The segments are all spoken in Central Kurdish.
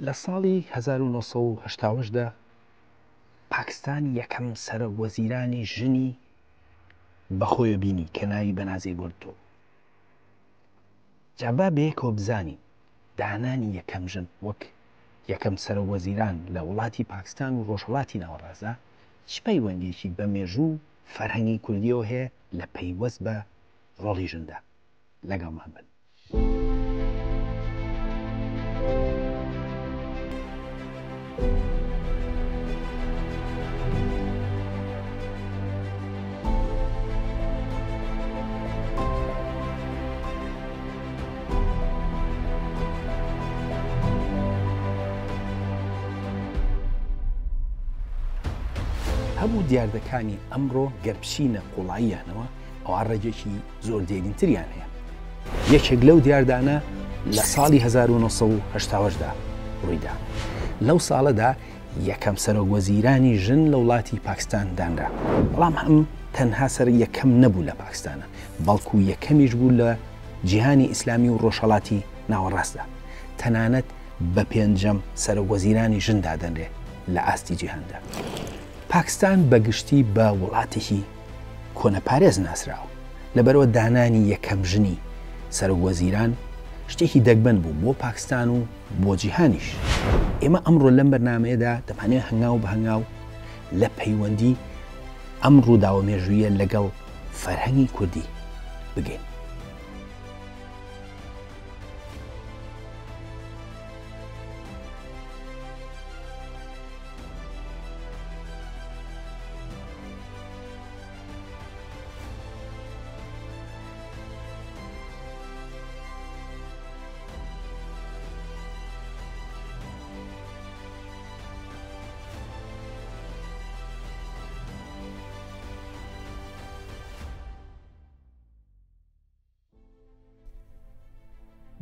لە ساڵی 1970دا پاکستان یەکەم سەرۆکوەزیرانی ژنی بەخۆیە بینی کە ناوی بەنازیر بوتۆ. جا با بەیەکەوە بزانین دانانی یەکەم ژن وەک یەکەم سەرۆکوەزیران لە وڵاتی پاکستان و ڕۆژهەڵاتی ناوەڕاستدا چ پەیوەندیەکی بە مێژوو فەرهەنگی کوردیەوە هەیە لە پەیوەست بە ڕۆڵی ژندا. لەگەڵمان بن. هەموو دیاردەکانی ئەمڕۆ گەرپشینە قوڵاییانەوە ئەوە ڕێگێکی زۆر دێرینتریان هەیە. یەکێک لەو دیاردانە لە ساڵی 1970دا ڕوویدا. لەو ساڵەدا یەکەم سەرۆکوەزیرانی ژن لە وڵاتی پاکستان دانرا. بەڵام ئەم تەنها سەر یەکەم نەبوو لە پاکستانە، بەڵکو یەکەمیش بوو لە جیهانی ئیسلامی و ڕۆژهەڵاتی ناوەڕاستدا. تەنانەت بە پێنجەم سەرۆکوەزیرانی ژندا دەنرێ لە ئاستی جیهاندا. پاکستان بەگشتی بە وڵاتێکی کۆنەپارێز ناسراوە، لەبەرەوە دانانی یەکەم ژنی سەرۆکوەزیران شتێکی دەگبەن بوو بۆ پاکستان و بۆ جیهانیش. ئێمە ئەمڕۆ لەم بەرنامەیەدا دەمانێت هەنگاو بە هەنگاو لە پەیوەندی ئەم ڕووداوە مێژوویە لەگەڵ فەرهەنگی کوردی بگەین.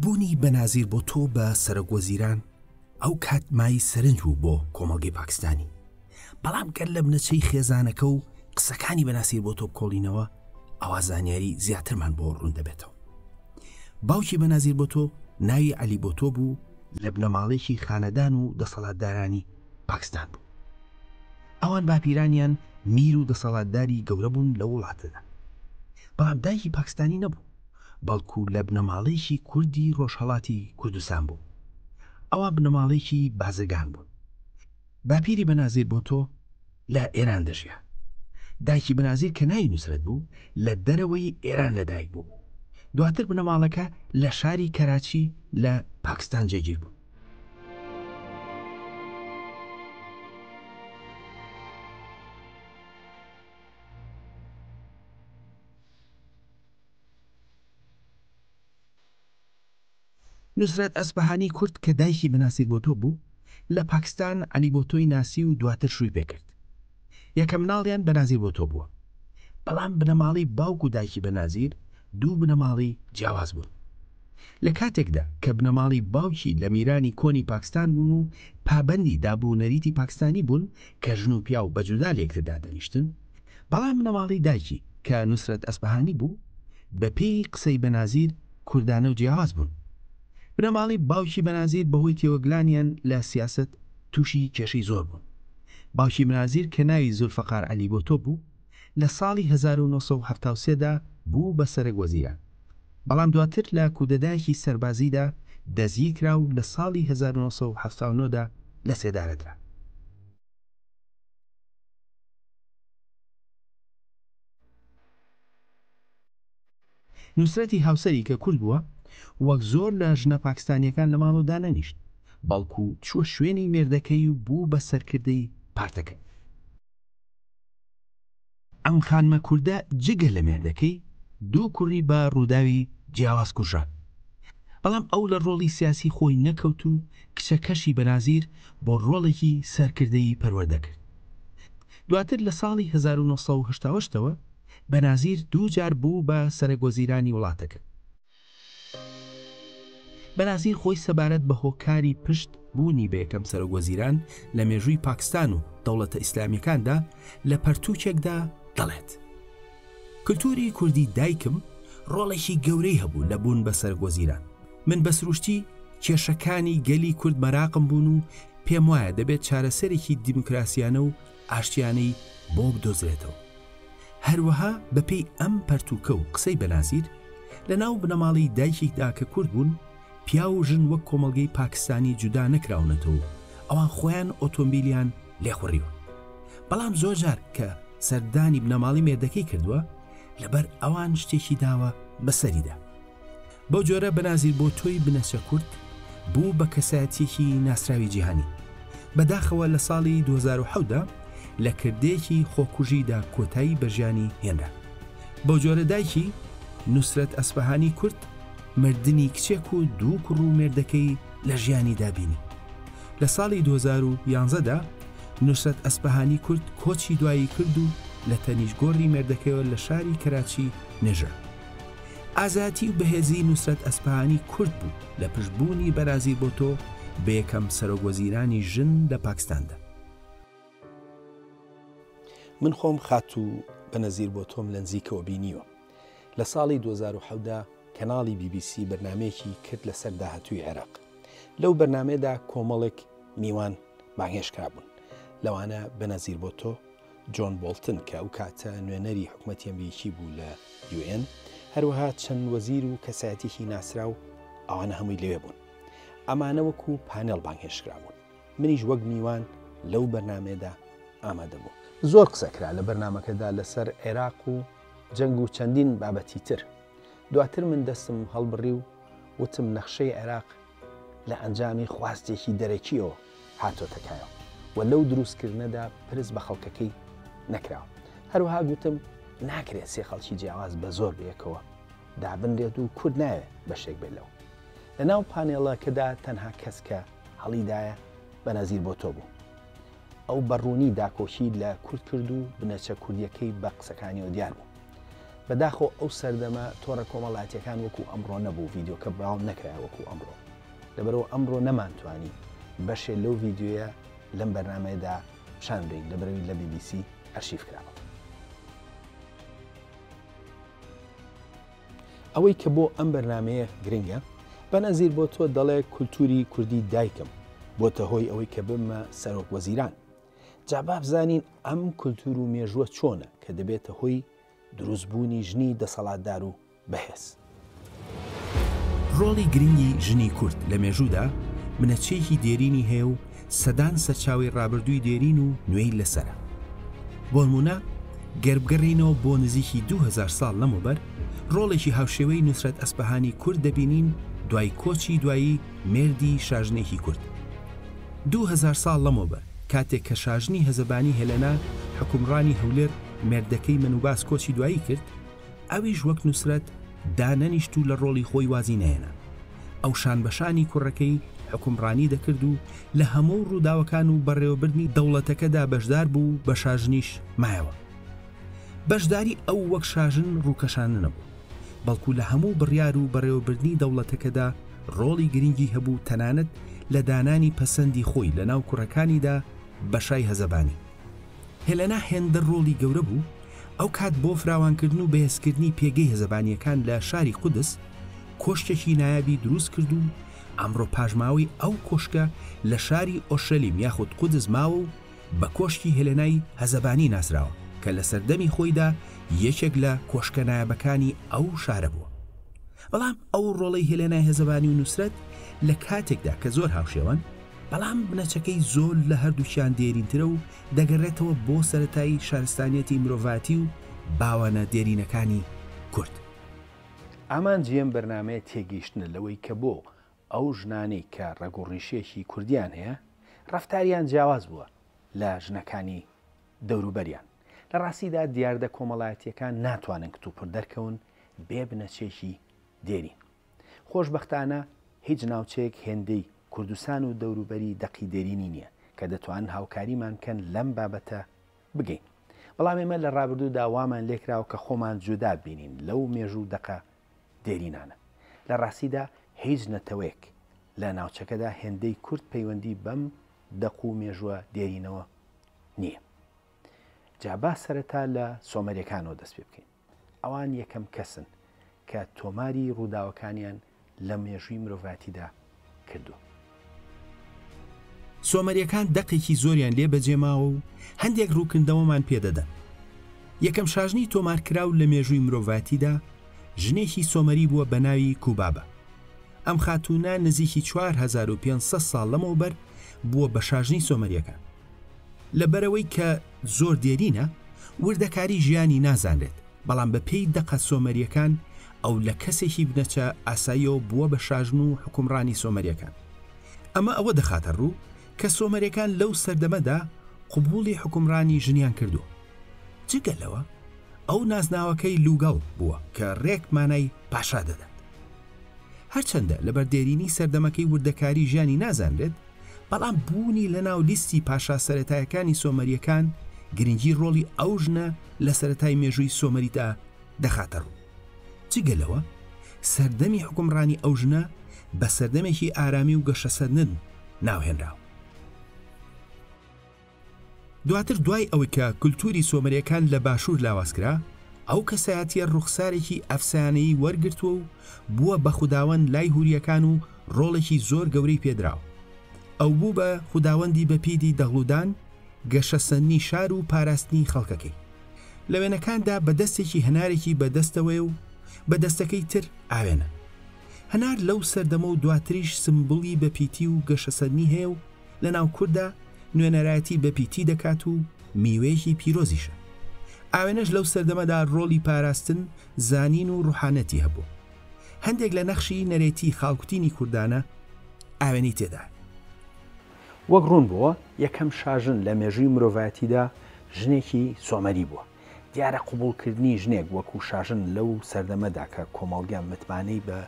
بوونی بەنازیر بۆتۆ بە سەرۆکوەزیران ئەو کات مای سەرنج بوو بۆ کۆمەڵگەی پاکستانی. بەڵام گەر لە بنەچەی خێزانەکە و قسەکانی بەنازیر بۆتۆ بکۆڵینەوە ئەوە زانیاری زیاترمان بۆ ڕوون دەبێتەوە. باوکی بەنازیر بۆتۆ ناوی عەلی بۆتۆ بوو، لە بنەماڵێکی خانەدان و دەسەڵاتدارانی پاکستان بوو. ئەوان باپیرانیان میر و دەسەڵاتداری گەورە بوون لە وڵاتەدا. بەڵام دایکی پاکستانی نەبوو، بەڵکو لە بنەماڵێکی کوردی ڕۆژهەڵاتی کوردستان بوو. ئەوە بنەماڵێکی بازرگان بوون. باپیری بەنازیر بۆتۆ لە ئێران دەژیا. دایکی بەنازیر کە ناوی نوسرەت بوو لە دەرەوەی ئێران لەدایک بوو. دواتر بنەماڵەکە لە شاری کەراچی لە پاکستان جێگیر بوو. نوسرەت ئەسپەهانی کورد کە دایکی بەنازیر بۆتۆ بوو لە پاکستان عەلی بۆتۆی ناسی و دواتر شووی پێکرد. یەکەم مناڵیان بەنازیر بۆتۆ بووە. بەڵام بنەماڵی باوک و دایکی بەنازیر دوو بنەماڵی جیاواز بوون. لە کاتێکدا کە بنەماڵی باوکی لە میرانی کۆنی پاکستان بوون و پابەندی دابوونەریتی پاکستانی بوون کە ژن و پیا و بەجودا لە یەکتردا دەنیشتن، بەڵام بنەماڵی دایکی کە نوسرەت ئەسپەهانی بوو بە پێی قسەی بەنازیر کوردانە و جیاواز بوون. بنەماڵی باوکی بەنازیر بەهۆی تێوەگلانیان لە سیاست تووشی کێشەی زۆر بوون. باوکی بەنازیر کە ناوی زولفەقار عەلی بۆتۆ بوو لە ساڵی 1973دا بوو بە سەرۆکوەزیران. بەڵام دواتر لە کودەتایەکی سەربازیدا دەستگیر کرا و لە ساڵی 1979دا لە سێدارەدرا. نوسرەتی هاوسەری کە کورد بووە وەک زۆر لە ژنە پاکستانیەکان لە ماڵەوەدا نەنیشت، بەڵکو چووە شوێنی مێردەکەی و بوو بە سەرکردەی پارتەکە. ئەم خانمە کوردە جگە لە مێردەکەی دوو کوڕی بە ڕووداوی جیاواز کوژرا. بەڵام ئەو لە ڕۆڵی سیاسی خۆی نەکەوت و کچەکەشی بەنازیر بۆ ڕۆڵێکی سەرکردەی پەروەردەکرد. دواتر لە ساڵی 1970ەوە بەنازیر دوو جار بوو بە سەرۆکوەزیرانی وڵاتەکە. بەنازیر خۆی سەبارەت بە هۆکاری پشت بوونی بە یەکەم سەرۆکوەزیران لە مێژووی پاکستان و دەوڵەتە ئیسلامیەکاندا لە پەرتووکێکدا دەڵێت: کلتوری کوردی دایکم ڕۆڵێکی گەورەی هەبوو لە بوون بە سەرۆکوەزیران. من بە سروشتی کێشەکانی گەلی کورد مەراقم بوون و پێم وایە دەبێت چارەسەرێکی دیموکراسیانە و ئاشتیانەی بۆ بدۆزرێتەوە. هەروەها بەپێی ئەم پەرتوکە و قسەی بەناسیر لە ناو بنەماڵی دایکێکدا کە کورد بوون، پیا و ژن وەک کۆمەڵگەی پاکستانی جودا نەکراونەتەوە، ئەوان خۆیان ئۆتۆمبیلیان لێخوڕیوە. بەڵام زۆر جار کە سەردانی بنەماڵی مێردەکەی کردووە، لەبەر ئەوان شتێکی داوە بەسەریدا. بەو جۆرە بەنازیر بۆ تۆی بنەچە کورد بوو بە کەسایەتێکی ناسراوی جیهانی. بەداخەوە لە ساڵی 2010دا لە کردێکی خۆکوژیدا کۆتایی بە ژیانی هێنرا. بەو جۆرە دایکی نوسرەت ئەسپەهانی کورد مردنی کچێک و دوو کوڕ و مێردەکەی لە ژیانی دابینی. لە ساڵی 2011دا نوسرەت ئەسپەهانی کورد کۆچی دوایی کرد و لە تەنیشگۆڕی مێردەکەیەوە لە شاری کەراچی نێژە. ئازاتی و بەهێزی نوسرەت ئەسپەهانی کورد بوو لە پشتبوونی بەنازیر بۆتۆ بە یەکەم سەرۆکوەزیرانی ژن لە پاکستاندا. من خۆم خات و بەنەزیر بۆ تۆم لە نزیکەوە بینیوە. لە ساڵی 2010دا کەناڵی BBC بەرنمەیەکی کرد لەسەر داهاتووی عێراق. لەو بەرنمەیەدا کۆمەڵێک میوان بانگهێشکرا بوون. لەوانە بەنەزیر بۆ تۆ، جۆن بۆڵتن کە ئەو کاتە نوێنەری حکوومەتی ئەمریکی بوو لە UN، هەروەها چەند وەزیر و کەسایەتێکی ناسرا و ئەوانە هەمووی لەوێ بوون. ئەمانە وەکو پانێڵ بانگهێشکرا بوون. منیش وەک میوان لەو بەرنمەیەدا ئامادە بوو. زۆر قسەکرا لە بەرنمەکەدا لەسەر عێراق و جەنگ و چەندین بابەتی تر. دواتر من دەستم هەڵبڕی و وتم نەخشەی عێراق لە ئەنجامی خواستێکی دەرەکیەوە هاتۆتەکایەوە و لەو دروستکردنەدا پرس بە خەڵکەکەی نەکراوە. هەروەها گوتم ناکرێت سێ خەڵکی جیاواز بە زۆر بەیەکەوە دابنرێت و کورد ناوێت بەشێک بێت لەو. لە ناو پانێڵەکەدا تەنها کەس کە هەڵیدایە بەنەزیر بۆ تۆ بوو. ئەو بەڕوونی داکۆشی لە کورد کرد و بنەچە کوردیەکەی بە قسەکانیەوە دیار بوو. بەداخۆ ئەو سەردەمە تۆڕە کۆمەڵاتیەکان وەکو ئەمڕۆ نەبوو، ڤیدیۆکە براون نەکرا وەکو ئەمڕۆ. لەبەرەوە ئەمڕۆ نەمانتوانی بەشێ لەو ڤیدیۆیە لەم بەرنمەیەدا شاندرین لەبەرەوەی لە BBC ئەرشیف کراوە. ئەوەی کە بۆ ئەم بەرنمەیە گرنگە، بەنەزیر بۆ تۆ دەڵێ کولتوری کوردی دایکم بۆتە هۆی ئەوەی کە بمە سەرۆک وەزیران. جا با بزانین ئەم کولتور و مێژووە چۆنە کە دەبێتە هۆی دروستبوونی ژنی دەسەڵاتدار و بەهێز. ڕۆڵی گرنگی ژنی کورد لە مێژوودا منەچەیەکی دێرینی هەیە و سەدان سەرچاوی ڕابردووی دێرین و نوێی لەسرە. بۆ نمونە گەربگەڕینەوە بۆ نزیکی 2000 ساڵ لەمەوبەر ڕۆڵێکی هاوشێوەی نوسرەت ئەسپەهانی کورد دەبینین دوای کۆچی دوایی مێردی شاژنێکی کورد. 2000 ساڵ لەمەوبەر کاتێک کە شاژنی هەزەبانی هێلەنا حکومڕانی هەولێر مێردەکەی منوباس کۆچی دوایی کرد، ئەویش وەک نوسرەت دانەنیشت و لە ڕۆڵی خۆی وازی نەهێنا. ئەو شانبەشانی کوڕەکەی حکومڕانی دەکرد و لە هەموو ڕووداوەکان و بەڕێوەبردنی دەوڵەتەکەدا بەشدار بوو، بە شاژنیش مایەوە. بەشداری ئەو وەک شاژن ڕووکەشانە نەبوو، بەڵکو لە هەموو بڕیار و بەڕێوەبردنی دەوڵەتەکەدا ڕۆڵی گرنگی هەبوو، تەنانەت لە دانانی پەسەندی خۆی لە ناو کوڕەکانیدا بەشای هەزەبانی. هێلەنا هێندە ڕۆڵی گەورە بوو. ئەو کات بۆ فراوانکردن و بەهێزکردنی پێگەی هەزەبانیەکان لە شاری قودس کۆشتێکی نایابی دروست کرد و ئەمڕۆ پاژماوەی ئەو کۆشکە لە شاری ئۆشەلیم یاخود قودس ماوە و بە کۆشکی هێلەنای هەزەبانی ناسراوە کە لە سەردەمی خۆیدا یەکێک لە کۆشکە نایابەکانی ئەو شارە بووە. بەڵام ئەو ڕۆڵەی هێلەنای هەزەبانی و نوسرەت لە کاتێکدا کە زۆر هاوشێوەن، بەڵام بنەچەکەی زۆر لە هەردووچیان دێرینترە و دەگەڕێتەوە بۆ سەرەتایی شارستانیەتی مرۆڤاتی و باوانە دێرینەکانی کورد. ئامان جێم بەرنمەیە تێگەیشتنە لەوەی کە بۆ ئەو ژنانەی کە ڕێگۆڕیشێکی کوردیان هەیە ڕەفتاریان جیاواز بووە لە ژنەکانی دەوروبەریان. لە ڕاستیدا دیاردە کۆمەڵایەتیەکان ناتوانن کتوپڕ دەرکەون بێ بنەچێکی دێرین. خۆشبەختانە هیچ ناوچەیەک هێندەی کوردستان و دەوروبەری دەقی دێرینی نییە کە دەتوانن هاوکاریمان کەن لەم بابەتە بگەین. بەڵام ئێمە لە ڕابردوودا وامان لێکراوە کە خۆمان جودا بینین لەو مێژوو دەقە دێرینانە. لە ڕاستیدا هیچ نەتەوەیەک لە ناوچەکەدا هێندەی کورد پەیوەندی بەم دەق و مێژووە دێرینەوە نییە. جابا سەرەتا لە سۆمەریەکانەوە دەست پێ بکەین. ئەوان یەکەم کەسن کە تۆماری ڕووداوەکانیان لە مێژووی مرۆڤاتیدا کردو. سۆمەریەکان دەقێکی زۆریان لێ بەجێماوە و هەندێک ڕووکردەوەمان پێدەدەن. یەکەم شاژنی تۆمارکراو لە مێژووی مرۆڤاتیدا ژنێکی سۆمەری بووە بە ناوی کوبابە. ئەم خاتوونە نزیکی 4500 ساڵ لەمەوبەر بووە بە شاژنی سۆمەریەکان. لەبەرەوەی کە زۆر دێرینە وردەکاری ژیانی نازانرێت، بەڵام بە پێی دەقە سۆمەریەکان ئەو لە کەسێکی بنەچە ئاساییەوە بووە بە شاژن و حکومڕانی سۆمەریەکان. ئەمە ئەوە دەخاتە ڕوو کە سۆمەریەکان لەو سەردەمەدا قبوڵی حکومڕانی ژنیان کردو. جگەلەوە ئەو نازناوەکەی لوگەڵ بووە کە ڕێک مانای پاشا دەدات. هەرچەندە لە بەردێرینی سەردەمەکەی وردەکاری ژیانی نازانرێت، بەڵام بوونی لە ناو لیستی پاشا سەرەتایەکانی سۆمەریەکان گرنگی ڕۆڵی ئەو ژنە لە سەرەتای مێژووی سۆمەریدا دەخاتە ڕوو. جگەلەوە سەردەمی حکومڕانی ئەو ژنە بە سەردەمێکی ئارامی و گەشەسەرنن ناوهێنراوە. دواتر دوای ئەوەی کە کولتوری سۆمەریەکان لە باشوور لاوازکرا، ئەو کەسایەتیە ڕوخسارێکی ئەفسانەیی وەرگرتووە و بووە بە خوداوەند لای هوریەکان و ڕۆڵێکی زۆر گەورەی پێدراوە. ئەو بوو بە خوداوەندی بەپیدی دەغڵودان، گەشەسەنی شار و پاراستنی خەڵکەکەی. لە وێنەکاندا بە دەستێکی هەنارێکی بەدەستەوەی و بە دەستەکەی تر ئاوێنە. هەنار لەو سەردەمە و دواتریش سمبوڵی بەپیتی و گەشەسەنی هەیە و لە ناو کووردا نوێنەرایەتی بەپیتی دەکات و میوەیەکی پیرۆزیشە. ئاوێنەش لەو سەردەمەدا ڕۆڵی پاراستن، زانین و ڕوحانەتی هەبوو. هەندێک لە نەخشی نەرێتی خاڵکوتینی کوردانە ئاوێنی تێدا. وەک ڕوون بووە یەکەم شاژن لە مێژووی مرۆڤایەتیدا ژنێکی سۆمەری بووە. دیارە قبوڵکردنی ژنێک وەکو شاژن لەو سەردەمەدا کە کۆمەڵگیان متمانەی بە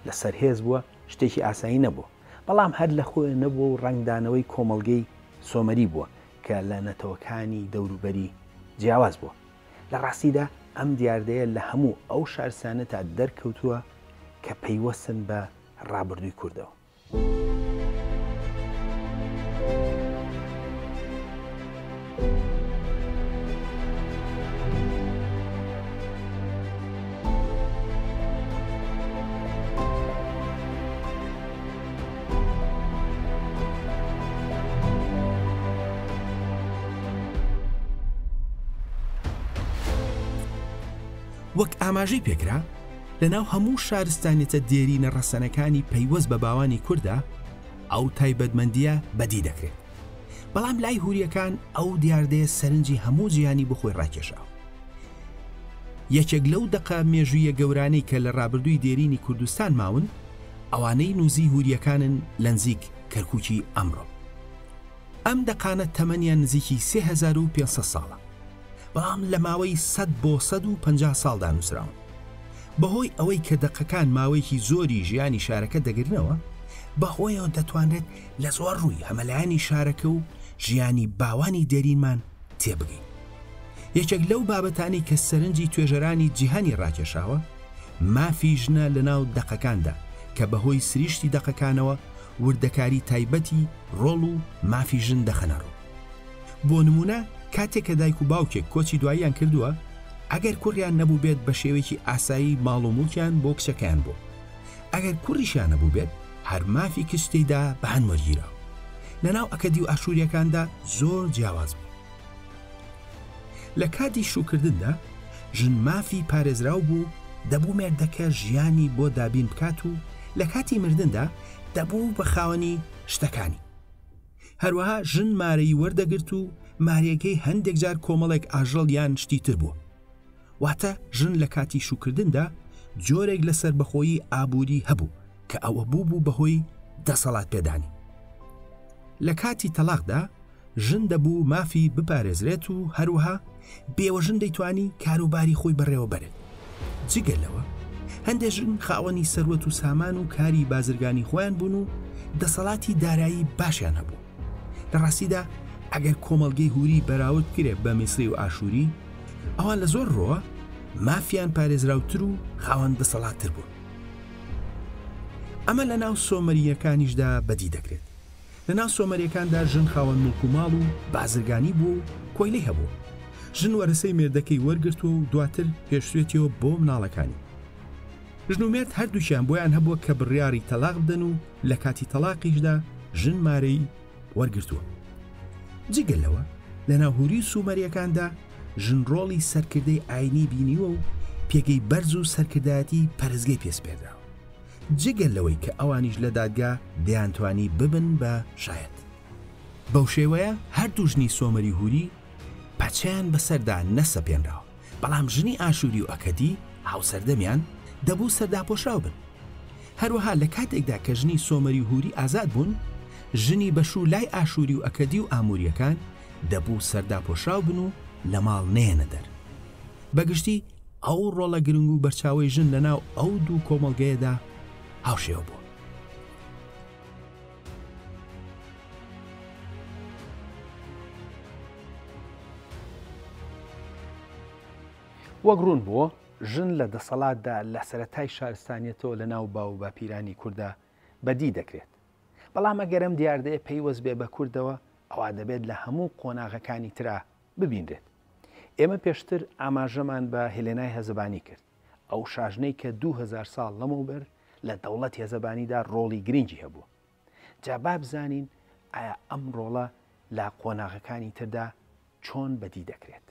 لەسەر هێز بووە شتێکی ئاسایی نەبووە، بەڵام هەر لە خۆی نەبووە و ڕنگدانەوەی کۆمەڵگەی سۆمەری بووە کە لە نەتەوەکانی دەوروبەری جیاواز بووە. لە ڕاستیدا ئەم دیاردەیە لە هەموو ئەو شارستانەتا دەرکەوتووە کە پەیوەستن بە ڕابردووی کوردەوە. وەک ئاماژەی پێکرا لە ناو هەموو شارستانێتە دێرینە ڕەسەنەکانی پەیوەست بە باوانی کووردا ئەو تایبەتمەندیە بەدی دەکرێت، بەڵام لای هوریەکان ئەو دیاردەیە سەرنجی هەموو جیانی بخۆی ڕاکێشاوە. یەکێک لەو دەقە مێژوویە گەورانەی کە لە ڕابردووی دێرینی کوردستان ماون ئەوانەی نووزی هوریەکانن لە نزیک کەرکووکی ئەمڕۆ. ئەم دەقانە تەمەنیان نزیکی 3500 ساڵە، بەڵام لە ماوەی 100 بۆ 150 ساڵدا نووسراون. بەهۆی ئەوەی کە دەقەکان ماوەیەکی زۆری ژیانی شارەکە دەگرنەوە، بەهۆیەوە دەتوانرێت لە زۆر ڕووی هەمەلایانی شارەکە و ژیانی باوانی دێرینمان تێبگەین. یەکێک لەو بابەتانی کە سەرنجی توێژەرانی جیهانی ڕاکێشاوە مافی ژنە لە ناو دەقەکاندا کە بەهۆی سریشتی دەقەکانەوە وردەکاری تایبەتی ڕۆڵ و مافی ژن دەخەنەڕۆ. بۆ نمونە کاتێک کە دایک و باوکێک کۆچی دواییان کردووە، ئەگەر کوڕیان نەبوو بێت بە شێوەیەکی ئاسایی ماڵ و موڵکیان بۆ کچەکەیان بوو، ئەگەر کوڕیشیان نەبوو بێت هەر مافی کچتەیدا بەهەن وەرگیراوە. لەناو ئەکەدی و ئاشووریەکاندا زۆر جیاواز بوو. لە کاتی شوکردندا ژن مافی پارێزراو بوو، دەبوو مێردەکە ژیانی بۆ دابین بکات و لە کاتی مردندا دەبوو بە خاوەنی شتەکانی. هەروەها ژن مارەی وەردەگرت و مارێگەی هەندێک جار کۆمەڵێک ئاژەڵ یان شتی تر بووە. واتە ژن لە کاتی شوکردندا جۆرێک لەسەر بەخۆیی ئابووری هەبوو کە ئەوە بوو بەهۆی دەسەڵات پێدانی. لە کاتی تەلاقدا ژن دەبوو مافی بپارێزرێت و هەروەها بێوە ژن دەیتوانی کاروباری خۆی بەڕێوە بەرێت. جگەلەوە هەندێک ژن خاوەنی سەروەت و سامان و کاری بازرگانی خۆیان بوون و دەسەڵاتی دارایی باشیان هەبوو. لە ڕاستیدا ئەگەر کۆمەڵگەی هوری بەراورد کرێت بە میسری و ئاشووری، ئەوان لە زۆر ڕۆوە مافیان پارێزراوتر و خاوەن دەسەڵاتتر بوون. ئەمە لە ناو سۆمەریەکانیشدا بەدی دەکرێت. لە ناو سۆمەریەکاندا ژن خاوەن مڵک و ماڵ و بازرگانی بوو و کۆیلەی هەبوو. ژن وەرسەی مێردەکەی وەرگرت و دواتر پێشوێتیەوە بۆ مناڵەکانی. ژن و مێرد هەردووشیان بۆیان هەبووە کە بڕیاری تەلاق بدەن و لە کاتی تەلاقیشدا ژن مارەی وەرگرتووە. جگەلەوە لە ناوهوری سومەریەکاندا ژن ڕۆڵی سەرکردەی ئاینی بینیوە و پێگەی بەرز و سەرکردایەتی پەرزگەی پێسپێدراوە، جگەل لەوەی کە ئەوانیش لە دادگا دەیانتوانی ببن بە شایەت. بەو شێوەیە هەردوو ژنی سۆمەری هوری پەچیان بەسەردا نەسەپێنراوە، بەڵام ژنی ئاشووری و ئەکەدی هاوسەردەمیان دەبوو سەرداپۆشراو بن. هەروەها لە کاتێکدا کە ژنی سۆمەری هوری ئازاد بوون، ژنی بەشوو لای ئاشووری و ئەکەدی و ئاموریەکان دەبوو سەرداپۆشراو بن و لە ماڵ نێنە دەر. بەگشتی ئەو ڕۆڵە گرنگ و بەرچاوی ژن لەناو ئەو دوو کۆمەڵگەیەدا هاوشێوە بووە. وەگرون بووە ژن لە دەسەڵاتدا لە سەرەتای شارستانیەتەوە لە ناو باو باپیرانی کووردا بەدی دەکرێت. بەڵام ئەگەرم دیاردەیە پێیوەست بێ بە کوردەوە ئەوە دەبێت لە هەموو قۆناغەکانی ترا ببینرێت. ئێمە پێشتر ئاماژەمان بە هێلێنای هەزەبانی کرد، ئەو شاژنەی کە 2000 ساڵ لەمەوبەر لە دەوڵەت هێزەبانیدا ڕۆڵی گرنگی هەبووە. جا با بزانین ئایا ئەم ڕۆڵە لە قۆناغەکانی تردا چۆن بەدی دەکرێت.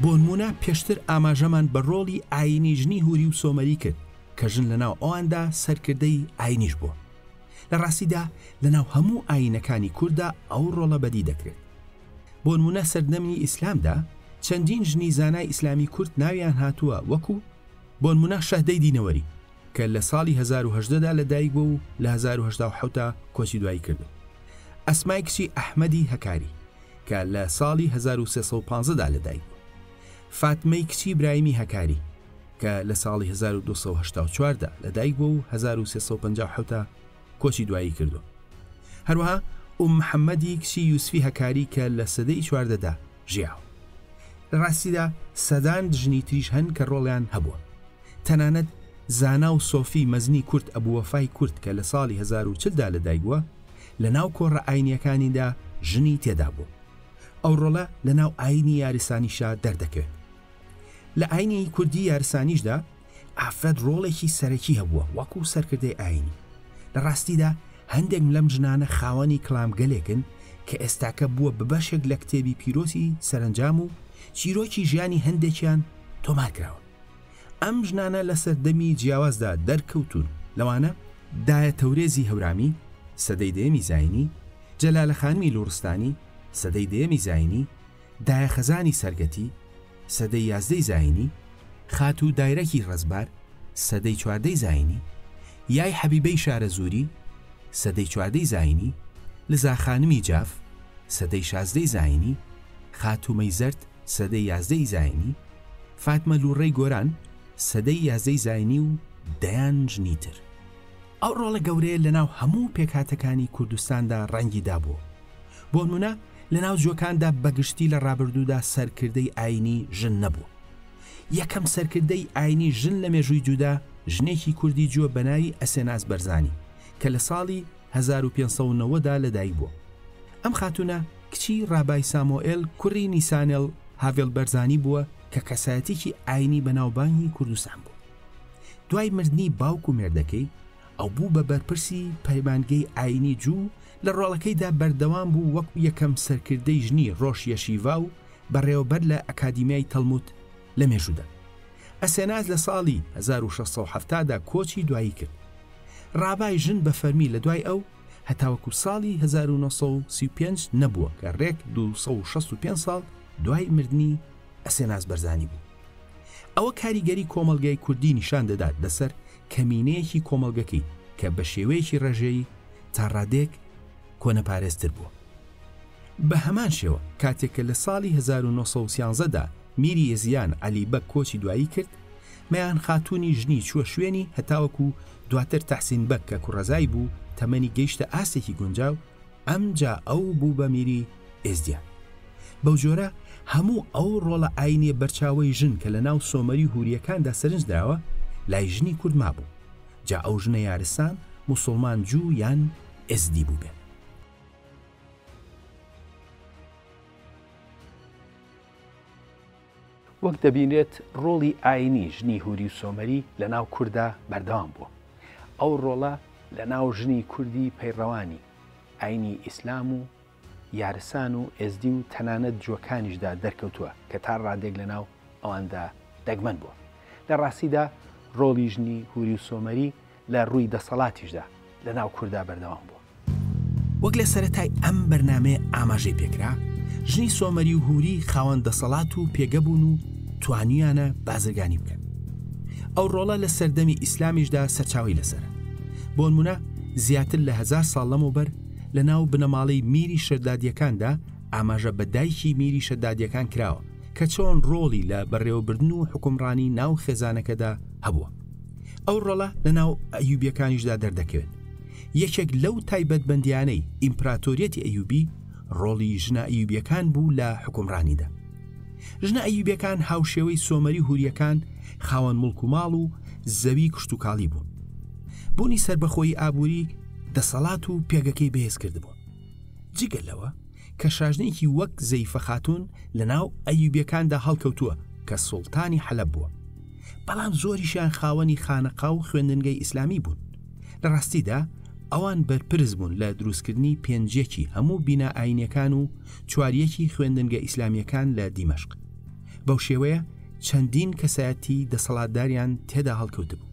بۆ نمونە پێشتر ئاماژەمان بە ڕۆڵی ئاینی ژنی هوری و سۆمەری کرد کە ژن لەناو ئەواندا سەرکردەی ئاینیش بووە. لە ڕاستیدا لەناو هەموو ئاینەکانی کووردا ئەو ڕۆڵە بەدی دەکرێت. بۆ نمونە سەردەمی ئیسلامدا چەندین ژنی زانای ئیسلامی کورد ناویان هاتووە، وەکو بۆ نمونە شەهدەی دینەوەری کە لە ساڵی 1970دا لەدایک بوو و لە 1970 کۆچی دوایی کرد. ئەسمای کچی ئەحمەدی هەکاری کە لە ساڵی 1315دا لەدایک بوو. فاتمەی کچی برایمی هەکاری کە لە ساڵی 1284دا لەدایک بوو و 1357 کۆچی دوایی کردو. هەروەها محەممەدی کچی یوسفی هەکاری کە لە سەدەی چواردەدا ژیاوە. لە ڕاستیدا سەدان ژنی تریش هەن کە ڕۆڵیان هەبووە. تەنانەت زانا و سۆفی مەزنی کورد ئەبووەفای کورد کە لە ساڵی 1940دا لەدایک بووە، لە ناو کۆڕە ئاینیەکانیدا ژنی تێدا بوو. ئەو ڕۆڵە لە ناو ئاینی یاریسانیشا دەردەکەوێت. لە ئاینی کوردی یارسانیشدا ئافرەت ڕۆڵێکی سەرەکی هەبووە وەکو سەرکردەی ئاینی. لە ڕاستیدا هەندێک لەم ژنانە خاوەنی کلامگەلێکن کە ئێستاکە بووە ببەشێک لە کتێبی پیرۆسی سەرنجام و چیرۆکی ژیانی هەندێکیان تۆمار کراوە. ئەم ژنانە لە سەردەمی جیاوازدا دەرکەوتون، لەوانە دایە تەورێزی هەورامی سەدەی دەیەمی زاینی، جەلالە خانمی لوڕستانی سەدەی دەیەمی زاینی، دایە خەزانی سەرگەتی سەدەی 11 زاینی، خات و دایرەکی ڕزبار سەدەی 14 زاینی، یای حەبیبەی شارە زووری سەدەی 14 زاینی، لزا خانمی جاف سەدەی 16 زاینی، خاتومەی زەرد سەدەی 11 زاینی، فاتمە لوڕەی گۆران سەدەی 11 زاینی و دەیان ژنیتر. ئەو ڕۆڵە گەورەیە لەناو هەموو پێکهاتەکانی کوردستاندا ڕەنگی دابووە. بۆ نمونە لەناو جۆکاندا بەگشتی لە ڕابردوودا سەرکردەی ئاینی ژن نەبوو. یەکەم سەرکردەی ئاینی ژن لە مێژووی جوودا ژنێکی کوردی جووە بەناوی ئەسێناس بەرزانی کە لە ساڵی 1590دا لەدایک بووە. ئەم خاتونە کچی ڕابای سامۆئێل کوڕی نیسانێل هاڤێل بەرزانی بووە کە کەسایەتێکی ئاینی بەناوبانگی کوردستان بوو. دوای مردنی باوک و مێردەکەی ئەو بوو بە بەرپرسی پەیمانگەی ئاینی جوو، لە ڕۆڵەکەیدا بەردەوام بوو وەکو یەکەم سەرکردەی ژنی ڕۆژ یەشیڤا و بەڕێوەبەر لە ئەکادیمیای تەلمود لە مێژوودا. ئەسێناز لە ساڵی 1670دا کۆچی دوایی کرد. ڕابای ژن بە فەرمی لە دوای ئەو هەتاوەکو ساڵی 1935 نەبووە کە ڕێک 265 ساڵ دوای مردنی ئەسێناز بەرزانی بوو. ئەوە کاریگەری کۆمەڵگەی کوردی نیشان دەدات لەسەر کەمینەیەکی کۆمەڵگەکەی کە بە شێوەیەکی ڕێژەیی تا ڕادێک کۆنەپارێزتر بووە. بە هەمان شێوە کاتێککە لە ساڵی 1930دا میری ێزیان عەلیبەک کۆچی دوایی کرد، مەیان خاتوونی ژنی چووە شوێنی هەتاوەکو دواتر تەحسین بەک کە کوڕەزای بوو تەمەنی گەیشتە ئاستێکی گونجاو، ئەمجا ئەو بوو بە میری ئێزدیان. بەو جۆرە هەموو ئەو ڕۆڵە ئاینیە بەرچاوی ژن کە لە ناو سۆمەری هوریەکاندا سەرنج دراوە لای ژنی کورد مابوو. جا ئەو ژنە یارستان موسڵمان جوو یان ئێزدی بوو بێت. وەک دەبینێت ڕۆڵی ئاینی ژنی هوری و سۆمەری لە ناو کووردا بەردەوام بووە. ئەو ڕۆڵە لە ناو ژنی کوردی پەیڕەوانی ئاینی ئیسلام و یارسان و ئێزدی و تەنانەت جوەکانیشدا دەرکەوتووە کە تا ڕادێک لە ناو ئەواندا دەگمەن بووە. لە ڕاستیدا ڕۆڵی ژنی هوری و سۆمەری لە ڕووی دەسەڵاتیشدا لە ناو کووردا بەردەوام بووە. وەک لە سەرەتای ئەم بەرنامەیە ئاماژەی پێکرا، ژنی سۆمەری و هوری خاوەن دەسەڵات و پێگەبوون و توانیانە بازرگانی بکەن. ئەو ڕۆڵە لە سەردەمی ئیسلامیشدا سەرچاوی لەسەر. بۆ نمونە زیاتر لە 1000 ساڵ لەمەوبەر لە ناو بنەماڵەی میری شەردادیەکاندا ئاماژە بە دایکی میری شەردادیەکان کراوە کە چۆن ڕۆڵی لە بەڕێوەبردن و حکومڕانی ناو خێزانەکەدا هەبووە. ئەو ڕۆڵە لە ناو ئەیوبیەکانیشدا دەردەکەوێت. یەکێک لەو تایبەتبەندیانەی ئیمپراتۆریەتی ئەیوبی ڕۆڵی ژنە ئەیوبیەکان بوو لە حکومڕانیدا. ژنە ئەیوبیەکان هاوشێوەی سۆمەری هوریەکان خاوەن مڵک و ماڵ و زەوی کشتوکاڵی بوون. بوونی سربەخۆی ئابووری دەسەڵات و پێگەکەی بەهێز کردبوو. جگە لەوە کە شاژنێکی وەک زەیفە خاتون لە ناو ئەیوبیەکاندا هەڵکەوتووە کە سوڵتانی حەلەب بووە. بەڵام زۆریشیان خاوەنی خانەقا و خوێندنگەی ئیسلامی بوون. لە ڕاستیدا ئەوان بەرپرس بوون لە دروستکردنی پێنجێکی هەموو بینا ئاینیەکان و چواریەکی خوێندنگە ئیسلامیەکان لە دیمەشق. بەو شێوەیە چەندین کەسایەتی دەسەڵاتداریان تێدا هەڵکەوت بوو.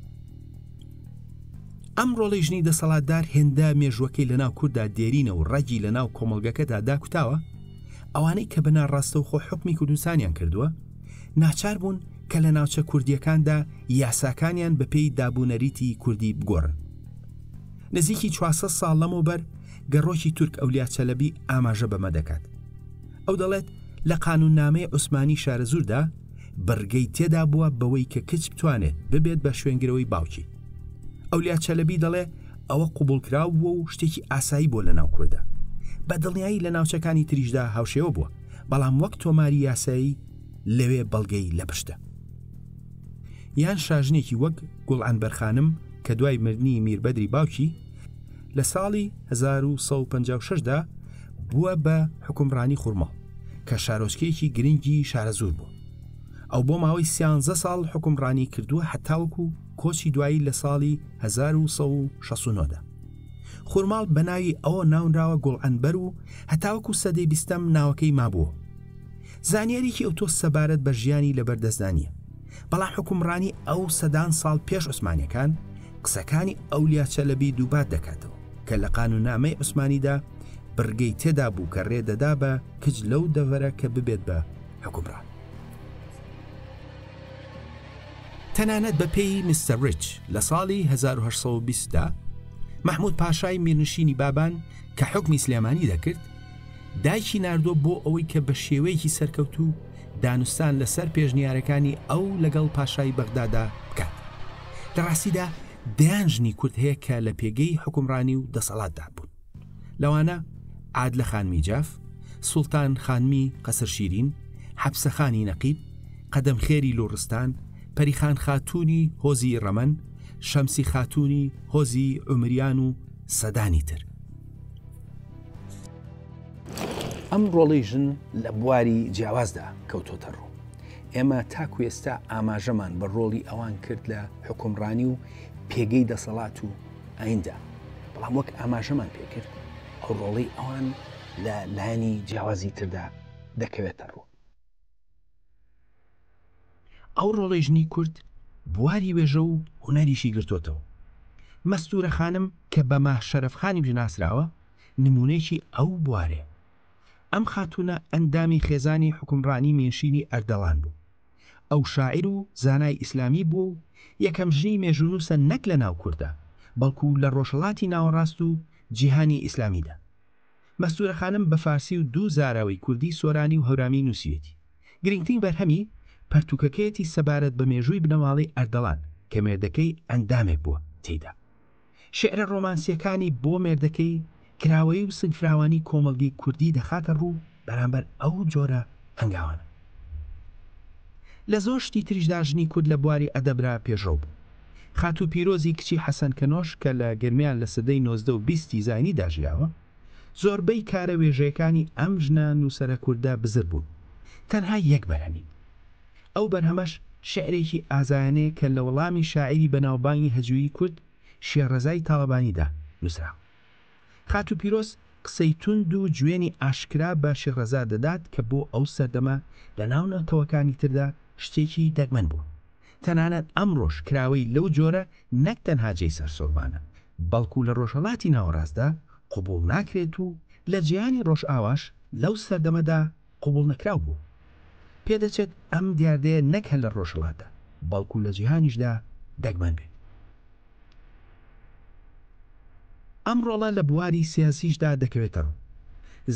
ئەم ڕۆڵی ژنی دەسەڵاتدار هێندە مێژوەکەی لە ناو کووردا دێرینە و ڕەگی لە ناو کۆمەڵگەکەدا داکوتاوە، ئەوانەی کە بەنار ڕاستە و خۆ حکمی کوردستانیان کردووە ناچار بوون کە لە ناوچە کوردیەکاندا یاساکانیان بە پێی دابوونەریتی کوردی بگۆڕن. نزیکی 400 ساڵ لەمەوبەر گەڕۆکی تورک ئەولیا چەلەبی ئاماژە بەمە دەکات. ئەو دەڵێت لە قانوننامەی عوسمانی شارەزوردا بەرگەی تێدا بووە بەوەی کە کچ بتوانێت ببێت بە شوێنگرەوەی باوکی. ئەولیا چەلەبی دەڵێ ئەوە قوبولکراو بووە و شتێکی ئاسایی بۆ لە ناو کووردا. بە دڵنیایی لە ناوچەکانی تریشدا هاوشێوە بووە، بەڵام وەک تۆماری یاسایی لەوێ بەڵگەی لە پشتە. یان شاژنێکی وەک گوڵعنبەر خانم کە دوای مردنی میربەدری باوکی لە ساڵی 1156دا بووە بە حکومڕانی خوڕماڵ کە شارۆچکەیەکی گرنگی شارەزور بوو. ئەو بۆ ماوەی 13 ساڵ حکومڕانی کردووە هەتاوەکو کۆچی دوایی لە ساڵی 1169دا. خوڕماڵ بە ناوی ئەوە ناونراوە گوڵعنبەر و هەتاوەکو سەدەی 20ەم ناوەکەی مابووە. زانیاریکی ئەوتۆ سەبارەت بە ژیانی لەبەردەستدانیە، بەڵام حکومڕانی ئەو سەدان ساڵ پێش عوسمانیەکان قسەکانی ئەولیا چەلەبی دووبات دەکاتەوە کە لە قانوننامەی عوسمانیدا بڕگەی تێدا بوو کە ڕێدەدا بە کچ لەو دەڤەرە کە ببێت بە حکومڕان. تەنانەت بە پێی مستەر ریچ لە ساڵی 1820دا مەحموود پاشای میرنشینی بابان کە حکمی سلێمانی دەکرد دایکی ناردۆ بۆ ئەوەی کە بە شێوەیەکی سەرکەوت و دانوستان لەسەر پێشنیارەکانی ئەو لەگەڵ پاشای بەغدادا بکات. لە ڕاستیدا دەیان ژنی کورد هەیە کە لە پێگەی حکومڕانی و دەسەڵاتدا بوون. لەوانە عادلە خان میجاف، سوڵتان خانمی قەسر شیرین، حەبسە خانی نەقیب، قەدەم خێری لۆڕستان، پەریخان خاتوونی هۆزی ڕەمەن، شەمسی خاتوونی هۆزی عومریان و سەدانی تر. ئەم ڕۆڵی ژن لە بواری جیاوازدا کەوتۆتە ڕوو. ئێمە تاکو ئێستا ئاماژەمان بە ڕۆڵی ئەوان کرد لە حکومڕانی و پێگەی دەسەڵات و ئایندا، بەڵام وەک ئاماژەمان پێکرد ئەو ڕۆڵی ئەوان لە لایەنی جیاوازی تردا دەکەوێتە ڕوو. ئەو ڕۆڵی ژنی کورد بواری وێژە و هونەریشی گرتوتەوە. مەستورە خانم کە بە ماه شەرەفخانی بژناسراوە نمونەیەکی ئەو بوارێ. ئەم خاتونە ئەندامی خێزانی حکومڕانی مێشینی ئەردەڵان بوو. ئەو شاعیر و زانای ئیسلامی بوو و یەکەم ژنی مێژونووسە نەک لە ناو کووردا بەڵکو لە ڕۆژهەڵاتی ناوەڕاست و جیهانی ئیسلامیدا. مەستورە خانم بە فارسی و دوو زاراوەی کوردی سۆرانی و هەورامی نووسیەتی. گرنگترین بەرهەمی پەرتوکەکەیەتی سەبارەت بە مێژووی بنەماڵی ئەردەڵان کە مێردەکەی ئەندامێک بووە تێیدا. شێعرە ڕۆمانسیەکانی بۆ مێردەکەی کراوەی و سنگفراوانی کۆمەڵگەی کوردی دەخاتە ڕوو بەرامبەر ئەو جۆرە هەنگاوانە. لە زۆر شتی تریشدا ژنی کورد لە بواری ئەدەبرا پێشڕەو بوو. خاتوو پیرۆزی کچی حەسەن کەنۆش کە لە گرمیان لە سەدەی 19 و 20 زاینیدا ژیاوە، زۆربەی کارە وێژەیەکانی ئەم ژنە نووسەرە کووردە بزر بوون. تەنها یەک بەرهەمی. ئەو بەرهەمەش شعرێکی ئازایانەیە کە لە وەڵامی شاعیری بەناوبانگی هەجووی کورد شێڕەزای تاڵەبانیدا نووسرا. خات و پیرۆز قسەی توند و گوێنی ئاشکرا بە شێڕەزا دەدات کە بۆ ئەو سەردەمە لە ناو نەوتەوەکانی تردا شتێکی دەگمەن بوو. تەنانەت ئەمڕۆژ کراوەی لەو جۆرە نەک تەنها جێی سەرسۆڵمانە، بەڵکو لە ڕۆژهەڵاتی ناوەڕاستدا قبوڵ ناکرێت و لە جیهانی ڕۆژئاواش لەو سەردەمەدا قبوڵ نەکراو بوو. پێدەچێت ئەم دیاردەیە نەک هەر لە ڕۆژهەڵاتە بەڵکو لە جیهانیشدا دەگمەن بێت. ئەم ڕۆڵە لە بواری سیاسیشدا دەکەوێتە ڕوو.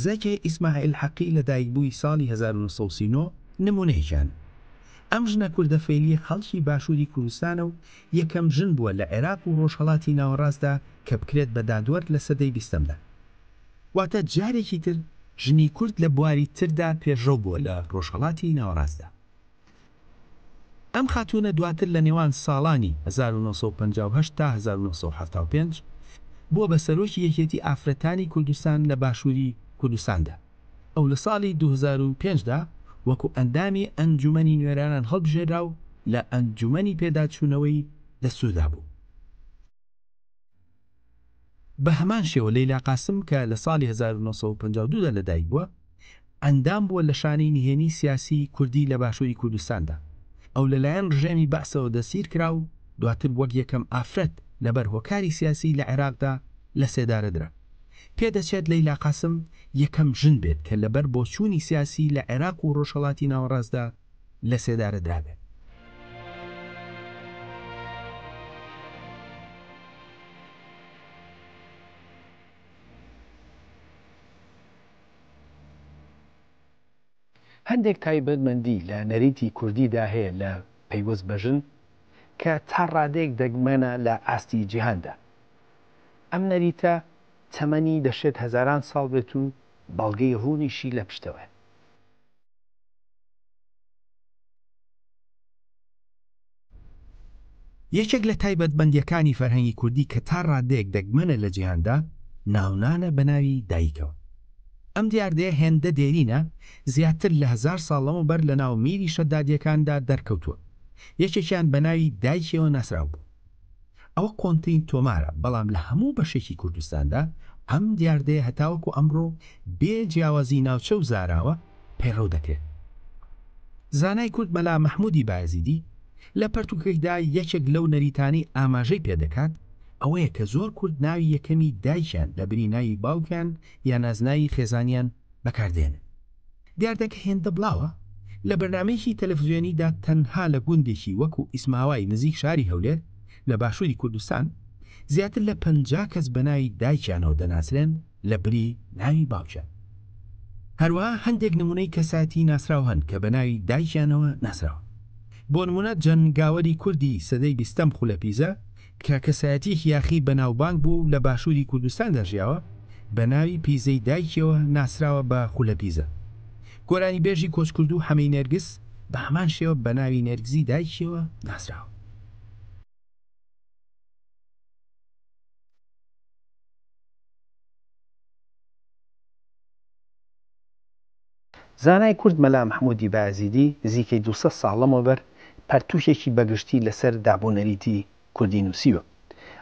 زەکێ ئیسماعیل حەقی لە دایکبووی ساڵی 1939 نمونەیەکیان. ئەم ژنە کوردە فێلی خەڵکی باشووری کوردستانە و یەکەم ژن بووە لە عێراق و ڕۆژهەڵاتی ناوەڕاستدا کە بکرێت بە دادوەر لە سەدەی 20دا. واتە جارێکی تر ژنی کورد لە بواری تردا پێشڕەو بووە لە ڕۆژهەڵاتی ناوەڕاستدا. ئەم خاتوونە دواتر لە نێوان ساڵانی 1958 تا 1975 بۆ بە سەرۆکی یەکێتی ئافرەتانی کوردستان لە باشووری کوردستاندا. ئەو لە ساڵی 2005دا وەکو ئەندامی ئەنجومەنی نوێرانان هەڵبژێرا و لە ئەنجومەنی پێداچوونەوەی دەسوودا بوو. بە هەمان شێوە لەیلا قاسم کە لە ساڵی 1952دا لەدایک بووە، ئەندام بووە لە شانەی نهێنی سیاسی کوردی لە باشووری کوردستاندا. ئەو لەلایەن ڕژێمی بەعسەوە دەسیر کرا و دواتر وەک یەکەم ئافرەت لەبەر هۆکاری سیاسی لە عێراقدا لە سێدارەدرا. پێدەچێت لەیلا قاسم یەکەم ژن بێت کە لەبەر بۆچوونی سیاسی لە عێراق و ڕۆژهەڵاتی ناوەڕاستدا لە سێدارەدرا بێت. هەندێک تایبەتمەندی لە نەریتی کوردیدا هەیە لە پەیوەست بە ژن کە تا ڕادێک دەگمەنە لە ئاستی جیهاندا. ئەم نەریتە تەمەنی دەشێت هەزاران ساڵ بێت و بەڵگەی ڕوونیشی لە پشتەوە. یەکێک لە تایبەتمەندیەکانی فەرهەنگی کوردی کە تا ڕادێک دەگمەنە لە جیهاندا ناونانە بە ناوی دایکەوە. ئەم دیاردەیە هێندە دێرینە زیاتر لە 1000 ساڵ لەمەوبەر لە ناو میری شەدادیەکاندا دەرکەوتووە. یەکێکیان بە ناوی دایکەوە ناسراو بوو. ئەوە کۆنتین تۆمارە، بەڵام لە هەموو بەشێکی کوردستاندا ئەم دیاردەیە هەتاوەکو ئەمڕۆ بێ جیاوازی ناوچە و زاراوە پەیڕەو دەکرێت. زانای کورد مەلا مەحموودی بایەزیدی لە پەرتوکەیدا یەکێک لەو نەریتانی ئاماژەی پێدەکات، ئەوەیە کە زۆر کورد ناوی یەکەمی دایکیان لە برینایی باوکیان یا نازناوی خێزانیان بەکاردێنن. دیاردەکە هێندە بڵاوە لە بەرنامەیەکی تەلەڤیزیۆنیدا تەنها لە گوندێکی وەکو ئیسماوای نزیک شاری هەولێر لە باشووری کوردستان زیاتر لە 50 کەس بە ناوی دایکیانەوە دەناسرێن لە بری ناوی باوکیان. هەروەها هەندێک نمونەی کەساتی ناسراو هەن کە بە ناوی دایکیانەوە ناسراوە. بۆ نمونە جەنگاوەری کوردی سەدەی 20م خولەپیزە کە کەسایەتیەکی یاخی بەناوبانگ بوو لە باشووری کوردستان دەژیاوە بە ناوی پیزەی دایکیەوە ناسراوە بە خولەپیزە. گۆرانی بێژی کۆچکرد و هەمەی نێرگس بە هەمان شێوە بە ناوی نێرگزی دایکیەوە ناسراوە. زانای کورد مەلا مەحموودی بایەزیدی نزیکەی 200 ساڵ لەمەوبەر پەرتوشێکی بەگشتی لەسەر دابوونەریتی کوردی نووسیوە.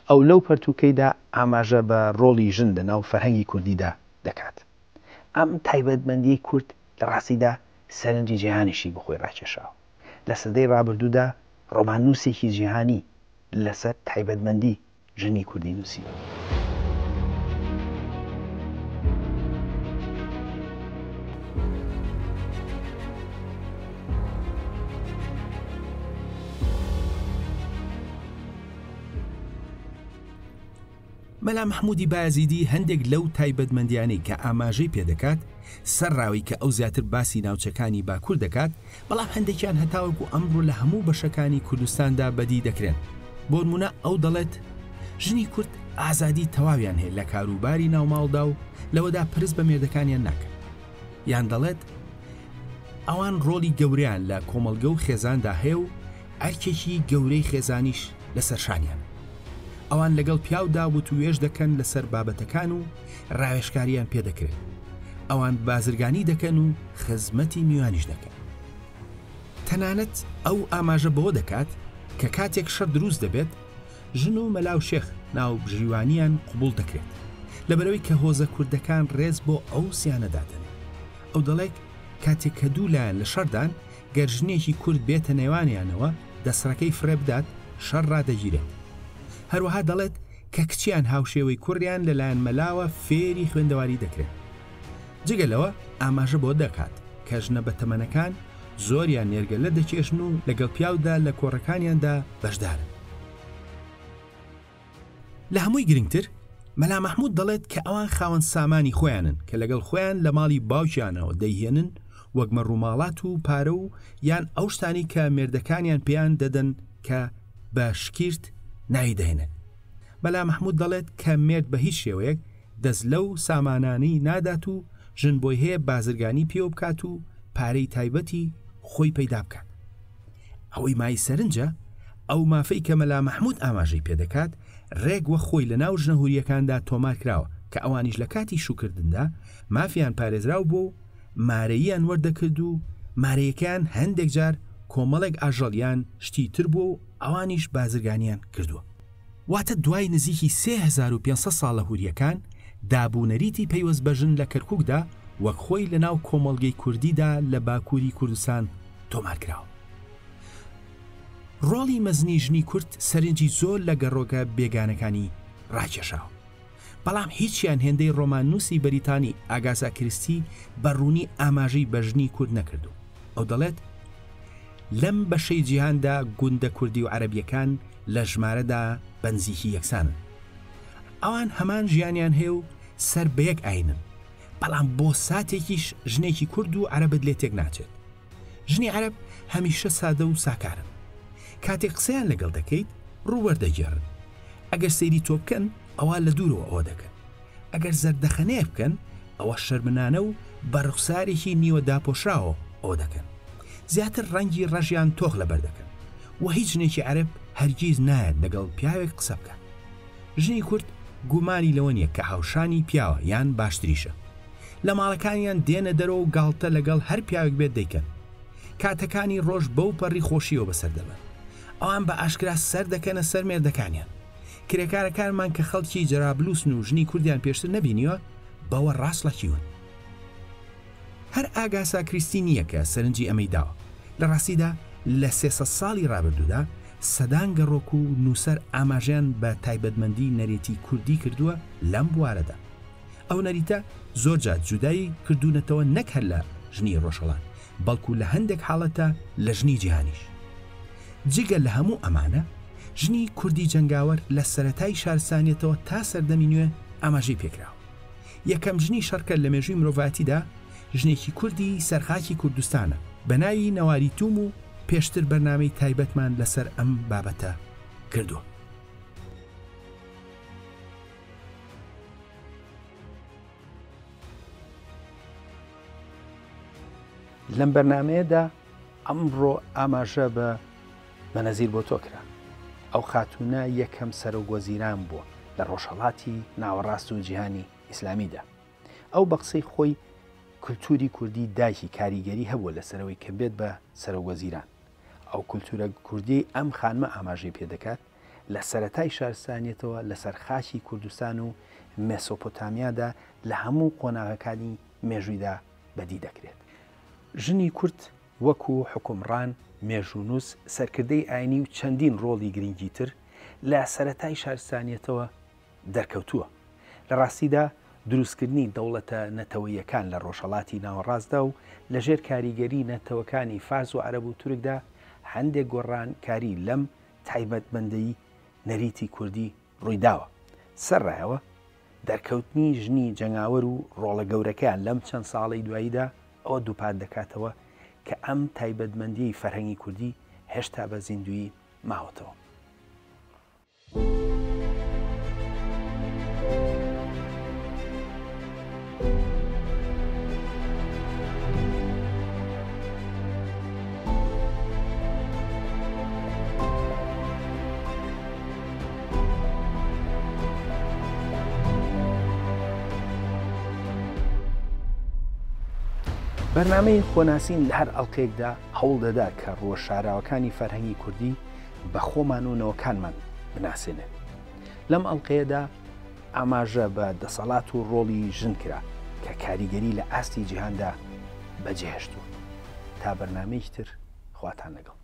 ئەو لەو پەرتوکەیدا ئاماژە بە ڕۆڵی ژن لە ناو فەرهەنگی کوردیدا دەکات. ئەم تایبەتمەندیی کورد لە ڕاستیدا سەرنجی جیهانیشی بخۆی ڕاکێشاوە. لە سەدەی ڕابردوودا ڕۆماننووسێکی جیهانی لەسەر تایبەتمەندی ژنی کوردی نووسیوە. مەلا مەحموودی بایەزیدی هەندێک لەو تایبەتمەندیانەی کە ئاماژەی پێدەکات سەرڕاوی کە ئەو زیاتر باسی ناوچەکانی باکوور دەکات، بەڵام هەندێکیان هەتاوەکو ئەمڕۆ لە هەموو بەشەکانی کوردستاندا بەدی دەکرێن. بۆ نمونە ئەو دەڵێت ژنی کورد ئازادی تەواویان هەیە لە کاروباری ناوماڵدا و لەوەدا پرس بە مێردەکانیان ناکەن. یان دەڵێت ئەوان ڕۆڵی گەورەیان لە کۆمەڵگە و خێزاندا هەیە و ئەرکێکی گەورەی خێزانیش لەسەر شانیان. ئەوان لەگەڵ پیاودا وتوێژ دەکەن لەسەر بابەتەکان و ڕاوێژکاریان پێدەکرێت. ئەوان بازرگانی دەکەن و خزمەتی میوانیش دەکەن. تەنانەت ئەو ئاماژە بەوە دەکات کە کاتێک شەڕ دروست دەبێت ژن و مەلاو شێخ ناو بژیوانیان قبول دەکرێت لەبەرەوەی کە هۆزە کوردەکان ڕێز بۆ ئەو سیانەدادن. ئەو دەڵێک کاتێک کە دوو لایەن لە شەردان گەر ژنێکی کورد بێتە نێوانیانەوە دەسڕەکەی فرێ بدات شەڕ ڕادەگیرێت. هەروەها دەڵێت کە کچیان هاوشێوەی کوڕیان لەلایەن مەلاوە فێری خوێندەواری دەکرێت. جگەلەوە ئاماژە بۆ دەکات کە ژنە بەتەمەنەکان زۆریان نێرگەلە دەکێشن و لەگەڵ پیاودا لە کۆڕەکانیاندا بەشدارن. لە هەمووی گرنگتر مەلا مەحموود دەڵێت کە ئەوان خاوەن سامانی خۆیانن کە لەگەڵ خۆیان لە ماڵی باوکیانەوە دەیهێنن وەک مەڕووماڵات و پارە و یان ئەو شتانی کە مێردەکانیان پێیان دەدەن کە بە شکیرت ناوی دەهێنن. مەلا مەحموود دەڵێت کە مێرد بە هیچ شێوەیەک دەست لەو سامانانەی نادات و ژن بۆی هەیە بازرگانی پێوە بکات و پارەی تایبەتی خۆی پەیدا بکات. ئەوەی مای سەرنجە ئەو مافەی کە مەلا مەحموود ئاماژەی پێدەکات ڕێک وە خۆی لە ناو ژنە هوریەکاندا تۆمار کراوە کە ئەوانیش لە کاتی شوکردندا مافیان پارێزراو بۆ مارەییان وەردەکرد و مارەیەکان هەندێک جار کۆمەڵێک ئاژەڵیان شتی تر بووە و ئەوانیش بازرگانیان کردووە. واتە دوای نزیکی 3500 ساڵە هوریەکان دابوونەریتی پەیوەست بەژن لە کەرکووکدا وەک خۆی لە ناو کۆمەڵگەی کوردیدا لە باکووری کوردستان تۆمار کراوە. ڕۆڵی مەزنی ژنی کورد سەرنجی زۆر لە گەڕۆگە بێگانەکانی ڕاکێشاوە. بەڵام هیچیان هێندەی ڕۆماننووسی بەریتانی ئاگاسا کریستی بەڕوونی ئاماژەی بە ژنی کورد نەکردو. ئەو دەڵێت لەم بەشەی جیهاندا گوندە کوردی و عەرەبیەکان لە ژمارەدا بەنزیکی یەکسانن. ئەوان هەمان ژیانیان هەیە و سەر بە یەک ئاینن، بەڵام بۆ ساتێکیش ژنێکی کورد و عەرەبت لێ تێک ناچێت. ژنی عەرەب هەمیشە سادە و ساکارن. کاتێک قسەیان لەگەڵ دەکەیت ڕوووەردەگێڕن. ئەگەر سەیری تۆ بکەن ئەوە لە دوورەوە ئەوە دەکەن. ئەگەر زەردەخەنەیە بکەن ئەوە شەرمنانە و بە ڕوخسارێکی نیوە داپۆشراوە ئەوە دەکەن. زیاتر ڕەنگی ڕەژیان تۆخ لەبەر دەکەن و هیچ ژنێکی عەرەب هەرگیز نایەت لەگەڵ پیاوێک قسە بکات. ژنی کورد گومانی لەوە نییە کە هاوشانی پیاوە یان باشتریشە. لە ماڵەکانیان دێنە دەرەوە و گاڵتە لەگەڵ هەر پیاوێک بێت دەیکەن. کاتەکانی ڕۆژ بەو پەڕی خۆشیەوە بەسەر دەبن. ئەوان بە ئاشکرا سەر دەکەنە سەر مێردەکانیان. کرێکارەکانمان کە خەڵکی جەرابلووسن و ژنی کوردیان پێشتر نەبینیوە بەوە ڕاستڵەکیون. هەر ئاگاسا کریستی نییە کە سەرنجی ئەمەی داوە. لە ڕاستیدا لە 300 ساڵی ڕابردوودا سەدان گەڕۆک و نووسەر ئاماژیان بە تایبەتمەندی نەرێتی کوردی کردووە لەم بوارەدا. ئەو نەریتە زۆر جات جودایی کردوونەتەوە نەک هەر لە ژنی ڕۆژهەڵات بەڵکو لە هەندێک حاڵەتە لە ژنی جیهانیش. جگە لە هەموو ئەمانە ژنی کوردی جەنگاوەر لە سەرەتای شارستانیەتەوە تا سەردەمی نوێ ئاماژەی پێکراوە. یەکەم ژنی شەڕکە لە مێژووی مرۆڤاتیدا ژنێکی کوردی سەرخاکی کوردستانە بە ناوی نەواری توم و پێشتر بەرنامەی تایبەتمان لەسەر ئەم بابەتە کردووە. لەم بەرنامەیەدا ئەمڕۆ ئاماژە بە بەنەزیر بۆ تۆ کرا. ئەو خاتونە یەکەم سەرۆگوەزیران بووە لە ڕۆژهەڵاتی ناوەڕاست و جیهانی ئیسلامیدا. ئەو بە قسەی خۆی کولتوری کوردی دایکی کاریگەری هەبووە لەسەرەوەی کە بێت بە سەرۆگوەزیران. ئەو کولتورە کوردی ئەم خانمە ئاماژەی پێدەکات لە سەرەتای شارستانیەتەوە لەسەر خاکی کوردستان و مێسۆپۆتامیادا لە هەموو قۆناغەکانی مێژوویدا بەدی دەکرێت. ژنی کورد وەکو حکومڕان، مێژوونووس، سەرکردەی ئاینی و چەندین ڕۆڵی گرنگی تر لە سەرەتای شارستانیەتەوە دەرکەوتووە. لە ڕاستیدا دروستکردنی دەوڵەتە نەتەوەیەکان لە ڕۆژهەڵاتی ناوەڕاستدا و لەژێر کاریگەری نەتەوەکانی فارس و عەرەب و تورکدا هەندێک گۆڕان کاری لەم تایبەتمەندەی نەریتی کوردی ڕوویداوە. سەرڕایەوە دەرکەوتنی ژنی جەنگاوەر و ڕۆڵە گەورەکەیان لەم چەند ساڵی دواییدا ئەوە دووپات دەکاتەوە کە ئەم تایبەتمەندی فەرهەنگی کوردی هێشتا بە زیندوی ماوەتەوە. بەرنامەی خۆناسین لە هەر ئەڵقەیەکدا هەوڵ دەدا کە ڕۆژشاراوەکانی فەرهەنگی کوردی بە خۆمان و نەوەکانمان بناسێنێت. لەم ئەڵلقەیەدا ئاماژە بە دەسەڵات و ڕۆڵی ژن کرا کە کاریگەری لە ئاستی جیهاندا بەجێهێشتووە. تا بەرنامەیەکی تر خواتان لەگەڵ.